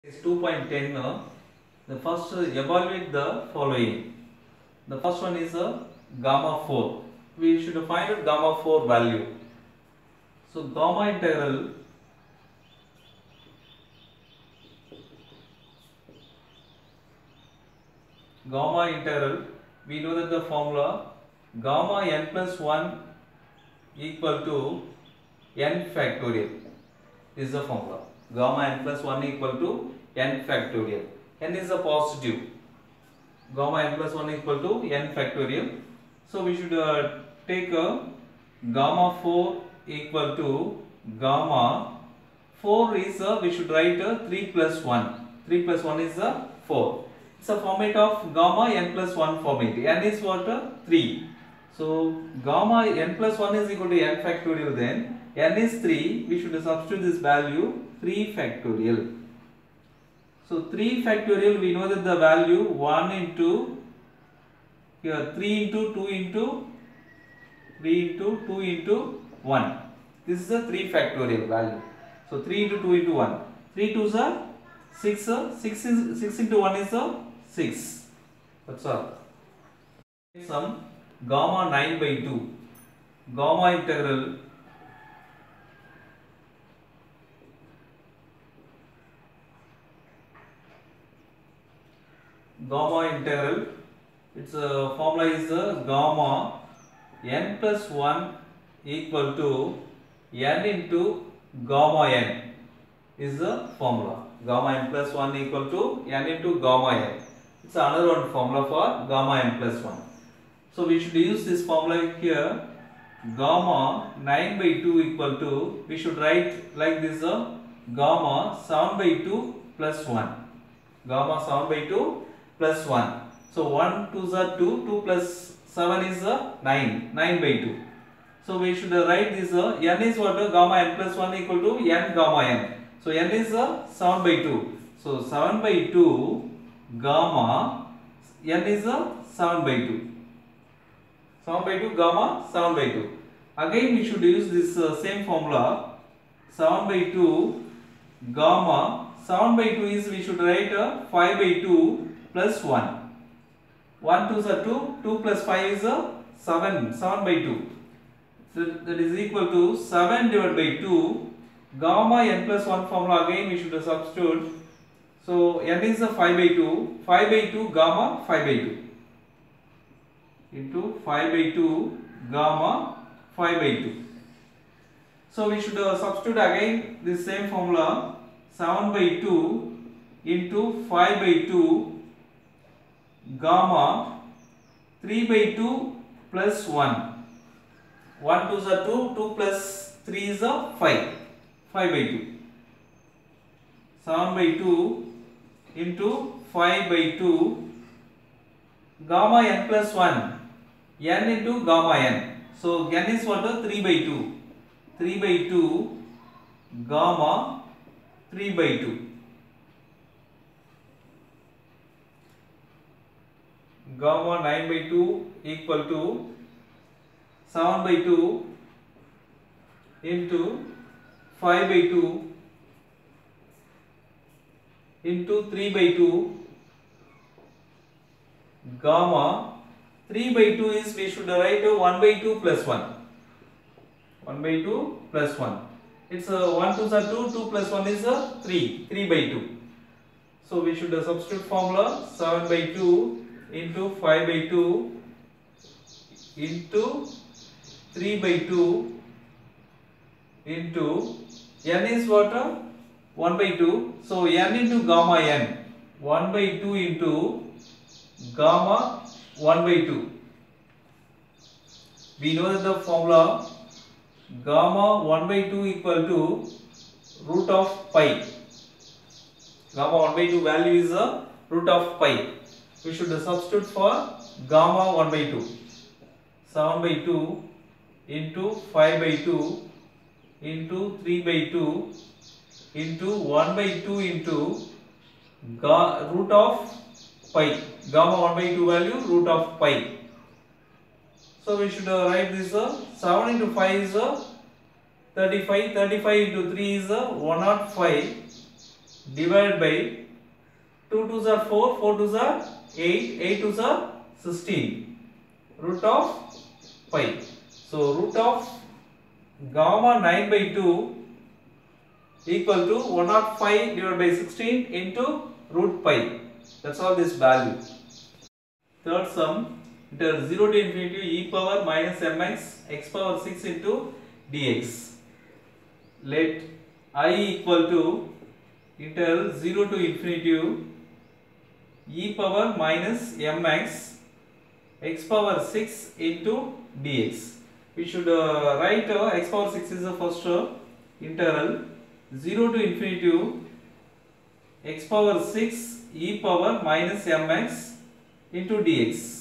Is 2.10. The first evaluate the following. The first one is gamma 4. We should find out gamma 4 value. So gamma integral we know that the formula gamma n plus 1 equal to n factorial is the formula. Gamma n plus 1 equal to n factorial. N is a positive. Gamma n plus 1 equal to n factorial. So we should take gamma 4 equal to gamma 4 is we should write 3 plus 1. 3 plus 1 is 4. It's a format of gamma n plus 1 format. N is what? 3. So gamma n plus 1 is equal to n factorial, then n is 3. We should substitute this value 3 factorial. So 3 factorial, we know that the value 1 into here 3 into 2 into 3 into 2 into 1. This is a 3 factorial value. So 3 into 2 into 1. 3 2s are 6. 6 into 1 is 6. That's all. Some gamma 9 by 2. Gamma integral its formula is gamma n plus 1 equal to n into gamma n is the formula. Gamma n plus 1 equal to n into gamma n. It's another one formula for gamma n plus 1. So we should use this formula here. Gamma 9 by 2 equal to, we should write like this, gamma 7 by 2 plus 1. Gamma 7 by 2 plus 1. So 1 2s are 2, 2 plus 7 is 9, 9 by 2. So we should write this, n is what? Gamma n plus 1 equal to n gamma n. So n is 7 by 2. So 7 by 2 gamma n is 7 by 2. 7 by 2 gamma 7 by 2. Again we should use this same formula. 7 by 2 gamma 7 by 2 is, we should write 5 by 2 plus 1. 1 2s are 2, 2 plus 5 is 7, 7 by 2. So that is equal to 7 divided by 2 gamma n plus 1 formula. Again we should substitute. So n is 5 by 2, 5 by 2 gamma 5 by 2 into 5 by 2 gamma 5 by 2. So we should substitute again this same formula. 7 by 2 into 5 by 2 gamma 3 by 2 plus 1. 1 2s are 2, 2 plus 3 is 5, 5 by 2. 7 by 2 into 5 by 2 gamma n plus 1, n into gamma n. So n is what? 3 by 2. 3 by 2 gamma 3 by 2. Gamma 9 by 2 equal to 7 by 2 into 5 by 2 into 3 by 2 gamma 3 by 2 is, we should write 1 by 2 plus 1. 1 by 2 plus 1. It's 1 2s are 2, 2 plus 1 is 3, 3 by 2. So we should substitute formula. 7 by 2 into 5 by 2 into 3 by 2 into n is what? 1 by 2. So n into gamma n. 1 by 2 into gamma 1 by 2. We know that the formula gamma 1 by 2 equal to root of pi. Gamma 1 by 2 value is root of pi. We should substitute for gamma 1 by 2. 7 by 2 into 5 by 2 into 3 by 2 into 1 by 2 into root of pi. Gamma 1 by 2 value root of pi. So we should write this 7 into 5 is 35. 35 into 3 is 105. divided by 2 2s are 4, 4 2s are 8, 8 2s are 16. Root of pi. So root of gamma 9 by 2 equal to 105 divided by 16 into root pi. That's all this value. Third sum, integral 0 to infinity e power minus mx x power 6 into dx. Let I equal to integral 0 to infinity e power minus mx x power 6 into dx. We should write x power 6 is the first integral 0 to infinity x power 6 e power minus mx into dx.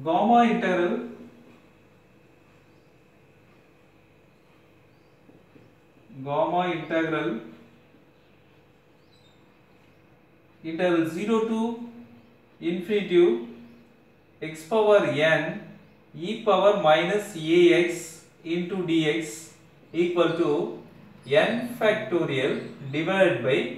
Gamma integral integral 0 to infinity x power n e power minus ax into dx equal to n factorial divided by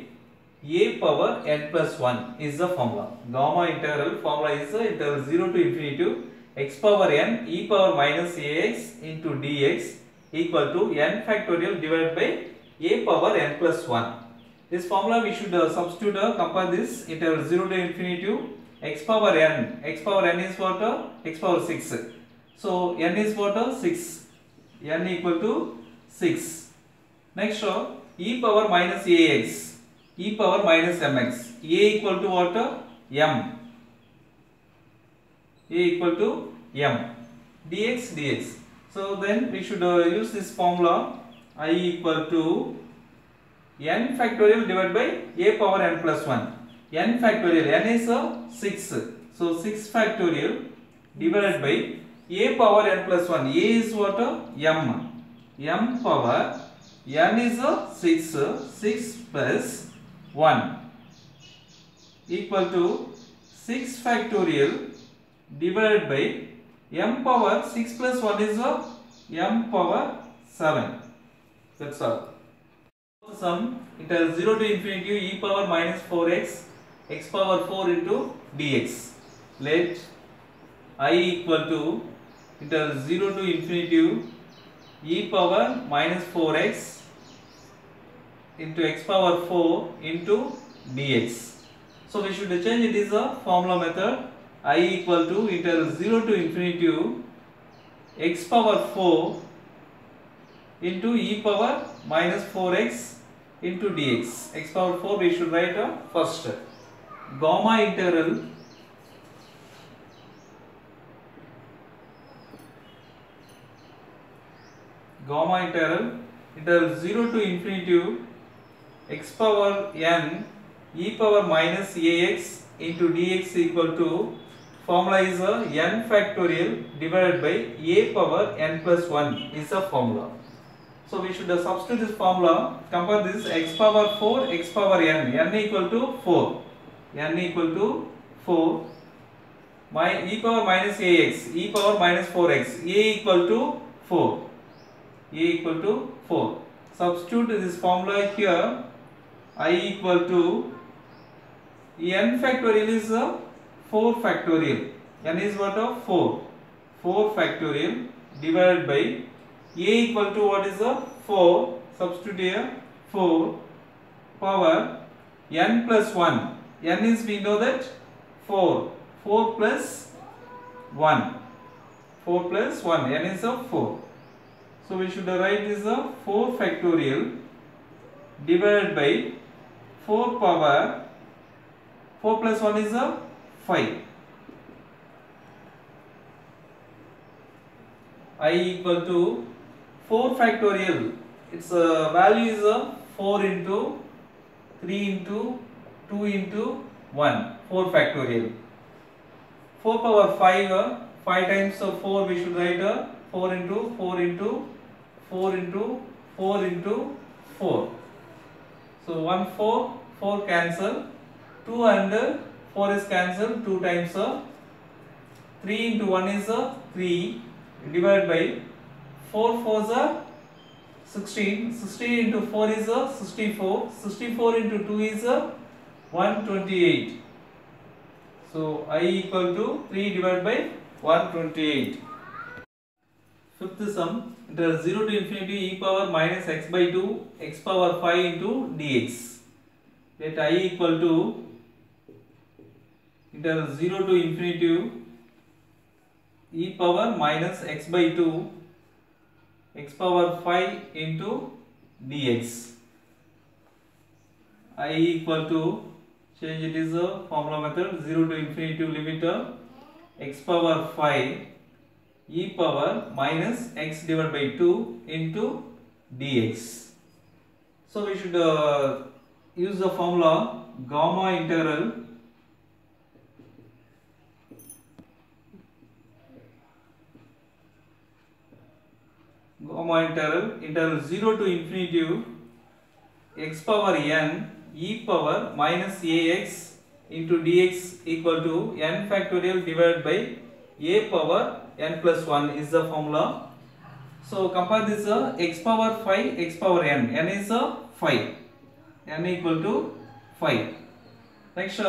a power n plus 1 is the formula. Gamma integral formula is integral 0 to infinity x power n e power minus ax into dx equal to n factorial divided by a power n plus 1. This formula we should substitute, compare this integral 0 to infinity x power n. X power n is what? X power 6. So n is what? 6. N equal to 6. Next e power minus ax. E power minus mx. A equal to what? M. A equal to m. Dx dx. So then we should use this formula. I equal to n factorial divided by a power n plus 1. N factorial. N is 6. So 6 factorial divided by a power n plus 1. A is what? M. M power n is 6. 6 plus 1 equal to 6 factorial divided by m power 6 plus 1 is m power 7. That's all. Sum integral 0 to infinity e power minus 4x x power 4 into dx. Let I equal to integral 0 to infinity e power minus 4x into x power 4 into dx. So we should change it is a formula method. I equal to integral 0 to infinity x power 4 into e power minus 4x into dx. X power 4 we should write first. Gamma integral integral 0 to infinity x power n e power minus ax into dx equal to formula is n factorial divided by a power n plus 1 is the formula. So we should substitute this formula, compare this x power 4 x power n, n equal to 4, n equal to 4, my e power minus ax, e power minus 4x, a equal to 4, a equal to 4. Substitute this formula here. I equal to n factorial is 4 factorial. N is what? 4. 4 factorial divided by a equal to what is 4. Substitute here 4 power n plus 1. N is, we know that 4. 4 plus 1. 4 plus 1. N is 4. So we should write this 4 factorial divided by 4 power 4 plus 1 is 5. I equal to 4 factorial. Its value is 4 into 3 into 2 into 1. 4 factorial. 4 power 5. 5 times 4 we should write 4 into 4 into 4 into 4 into 4. So 1 4 4 cancel, 2 and 4 is cancelled, 2 times 3 into 1 is 3 divided by 4 4s are 16. 16 into 4 is 64. 64 into 2 is 128. So I equal to 3 divided by 128. Fifth sum, interval 0 to infinity e power minus x by 2 x power 5 into dx. Let I equal to interval 0 to infinity e power minus x by 2 x power 5 into dx. I equal to, change it is a formula method, 0 to infinity limit x power 5 e power minus x divided by 2 into dx. So we should use the formula gamma integral interval 0 to infinity x power n e power minus ax into dx equal to n factorial divided by a power n plus 1 is the formula. So compare this x power 5 x power n. N is 5. N equal to 5. Next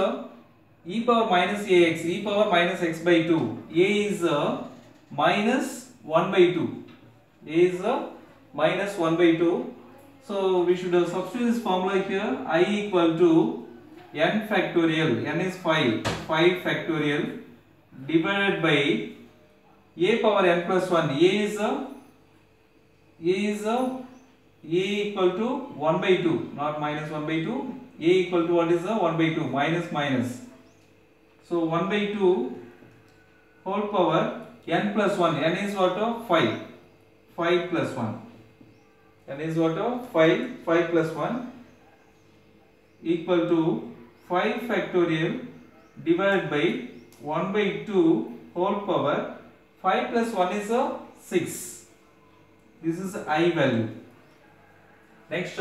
e power minus ax, e power minus x by 2. A is minus 1 by 2. A is minus 1 by 2. So we should substitute this formula here. I equal to n factorial. N is 5. 5 factorial divided by a power n plus 1. A equal to 1 by 2, not minus 1 by 2. A equal to what is 1 by 2, minus minus. So 1 by 2 whole power n plus 1. N is what? 5. 5 plus 1. N is what? 5. 5 plus 1 equal to 5 factorial divided by 1 by 2 whole power 5 plus 1 is 6. This is I value. Next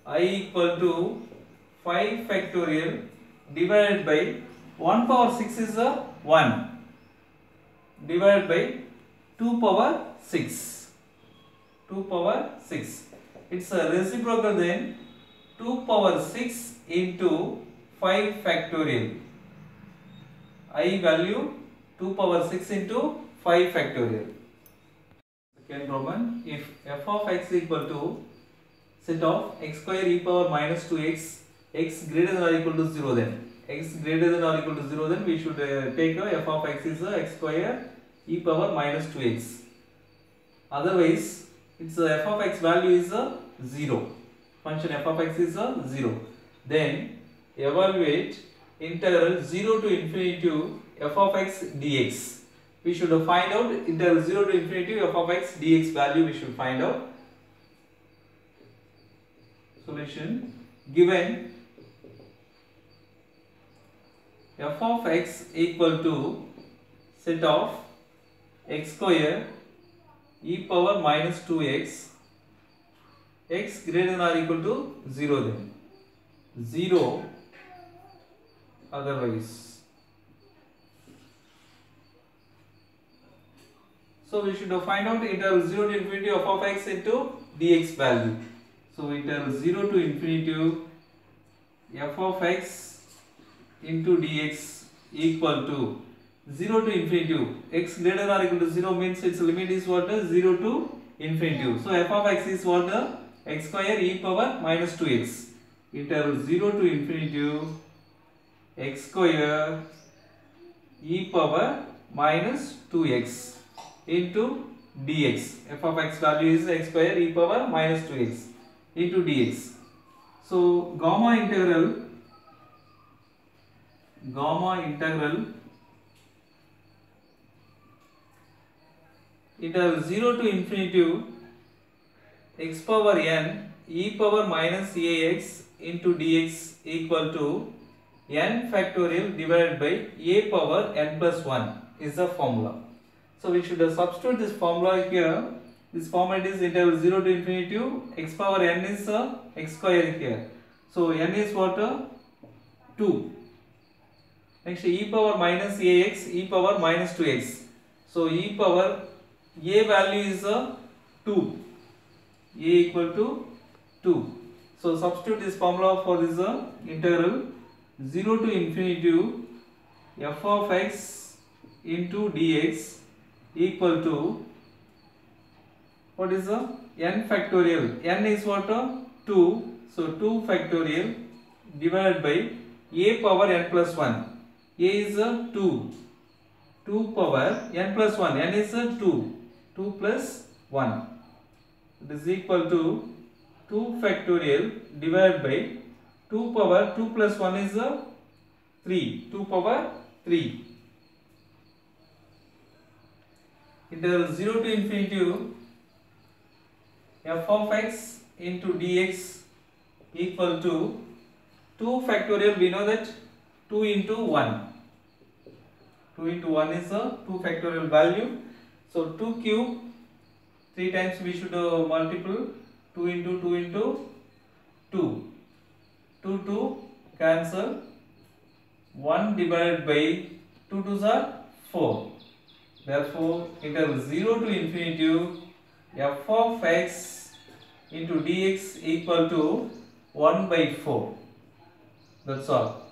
I equal to 5 factorial divided by 1 power 6 is 1 divided by 2 power 6. 2 power 6. It's a reciprocal then 2 power 6 into 5 factorial. I value 2 power 6 into 5 factorial. Second Roman, if f of x equal to set of x square e power minus 2x, x greater than or equal to 0, then x greater than or equal to 0, then we should take f of x is x square e power minus 2x. Otherwise, its f of x value is 0. Function f of x is 0. Then evaluate integral 0 to infinity f of x dx. We should find out integral 0 to infinity f of x dx value. We should find out. Solution: given f of x equal to set of x square e power minus 2x, x greater than or equal to 0, then 0 otherwise. So we should find out interval 0 to infinity f of x into dx value. So interval 0 to infinity f of x into dx equal to 0 to infinity. X greater than or equal to 0 means its limit is what? 0 to infinity. So f of x is what? X square e power minus 2x. Interval 0 to infinity x square e power minus 2x into dx. F of x value is x square e power minus 2x into dx. So gamma integral interval 0 to infinity x power n e power minus ax into dx equal to n factorial divided by a power n plus 1 is the formula. So we should substitute this formula here. This format is interval 0 to infinity x power n is x square here. So n is what? 2. Next e power minus ax, e power minus 2x. So e power a value is 2. a equal to 2. So substitute this formula for this integral 0 to infinity f of x into dx equal to what is n factorial. N is what? 2. So 2 factorial divided by a power n plus 1. A is 2. 2 power n plus 1. N is 2. 2 plus 1. It is equal to 2 factorial divided by 2 power 2 plus 1 is 3. 2 power 3. Integral 0 to infinity f of x into dx equal to 2 factorial. We know that 2 into 1. 2 into 1 is a 2 factorial value. So 2 cube, 3 times we should multiple 2 into 2 into 2. 2 2 cancel. 1 divided by 2 2s are 4. Therefore, integral 0 to infinity f of x into dx equal to 1 by 4. That's all.